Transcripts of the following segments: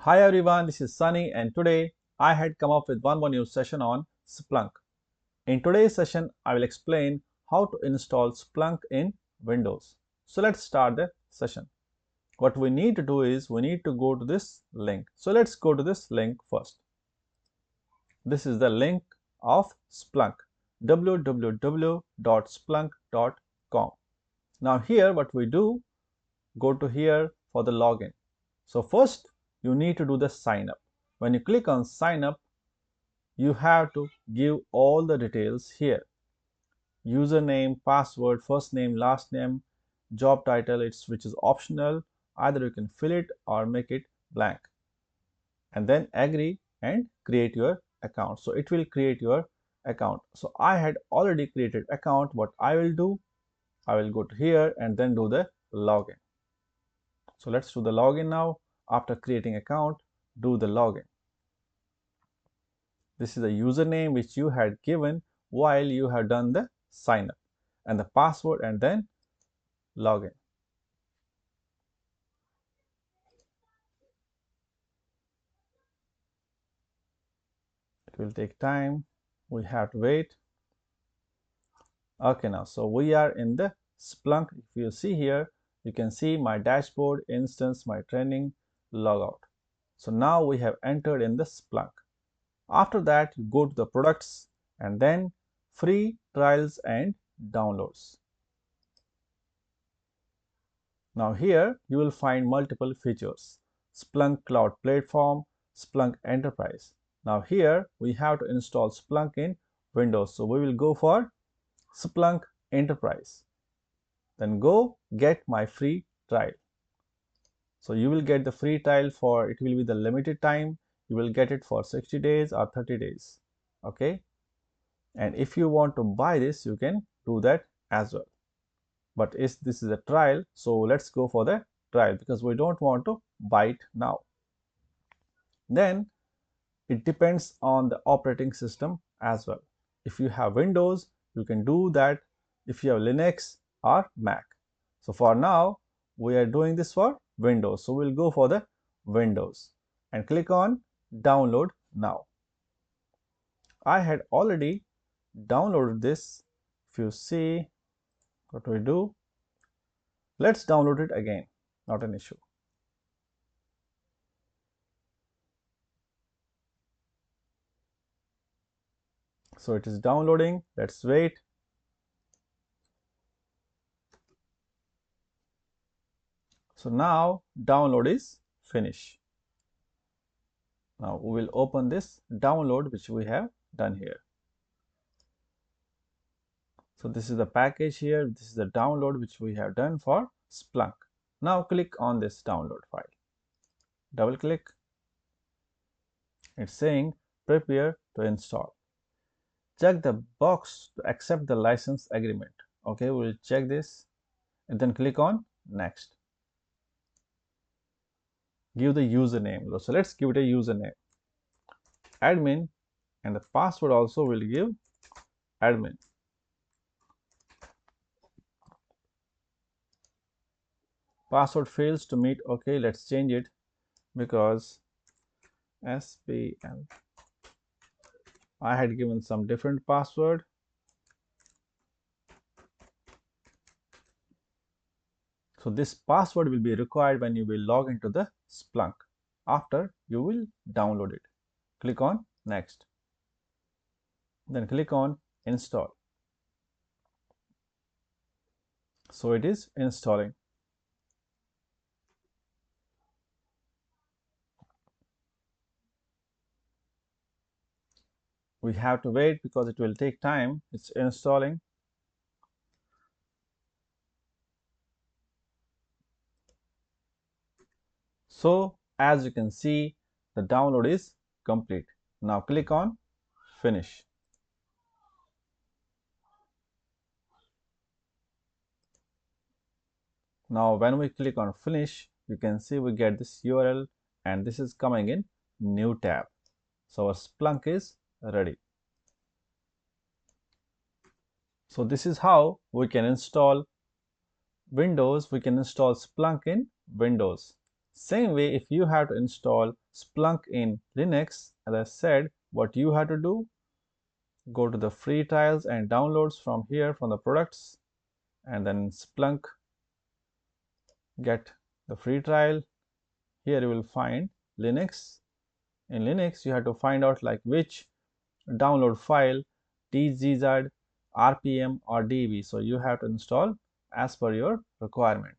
Hi everyone, this is Sunny and today I had come up with one more new session on Splunk. In today's session, I will explain how to install Splunk in Windows. So let's start the session. What we need to do is we need to go to this link. So let's go to this link first. This is the link of Splunk, www.splunk.com. Now here what we do, go to here for the login. So first you need to do the sign up. When you click on sign up, you have to give all the details here: username, password, first name, last name, job title, which is optional. Either you can fill it or make it blank, and then agree and create your account. So it will create your account. So I had already created account. What I will do, I will go to here and then do the login. So let's do the login now. After creating account, do the login. This is the username which you had given while you have done the sign up, and the password, and then login. It will take time. We have to wait. Okay, now so we are in the Splunk. If you see here, you can see my dashboard, instance, my training, logout. So now we have entered in the Splunk. After that, you go to the products and then free trials and downloads. Now here you will find multiple features: Splunk Cloud Platform, Splunk Enterprise. Now here we have to install Splunk in Windows. So we will go for Splunk Enterprise. Then go get my free trial. So you will get the free trial for, it will be the limited time. You will get it for 60 days or 30 days. Okay. And if you want to buy this, you can do that as well. But this is a trial, so let's go for the trial because we don't want to buy it now. Then it depends on the operating system as well. If you have Windows, you can do that. If you have Linux or Mac, so for now we are doing this for Windows, so we'll go for the Windows and click on download now. I had already downloaded this. If you see what we do, let's download it again, not an issue. So it is downloading. Let's wait. So now download is finished. Now we will open this download which we have done here. So this is the package here. This is the download which we have done for Splunk. Now click on this download file. Double click. It's saying prepare to install. Check the box to accept the license agreement. Okay, we'll check this and then click on next. Give the username. So let's give it a username, admin, and the password also will give admin. Password fails to meet. Okay, let's change it because SPL, I had given some different password. So this password will be required when you will log into the Splunk. After you will download it. Click on next. Then click on install. So it is installing. We have to wait because it will take time. It's installing. So as you can see, the download is complete. Now click on finish. Now when we click on finish, you can see we get this URL and this is coming in new tab. So our Splunk is ready. So this is how we can install Windows. We can install Splunk in Windows. Same way, if you have to install Splunk in Linux, as I said, what you have to do, go to the free trials and downloads from here from the products, and then Splunk, get the free trial. Here you will find Linux. In Linux, you have to find out like which download file, TGZ, RPM or DB. So you have to install as per your requirement.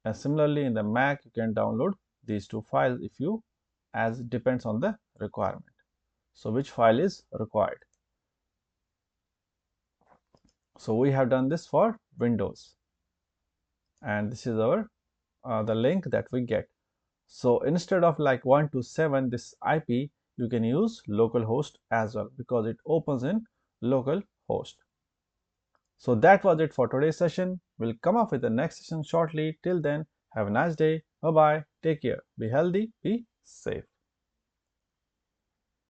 And similarly in the Mac, you can download these two files if you, as it depends on the requirement. So which file is required? So we have done this for Windows, and this is our the link that we get. So instead of like 127 this IP, you can use localhost as well because it opens in localhost. So that was it for today's session. We'll come up with the next session shortly. Till then, have a nice day. Bye bye. Take care. Be healthy. Be safe.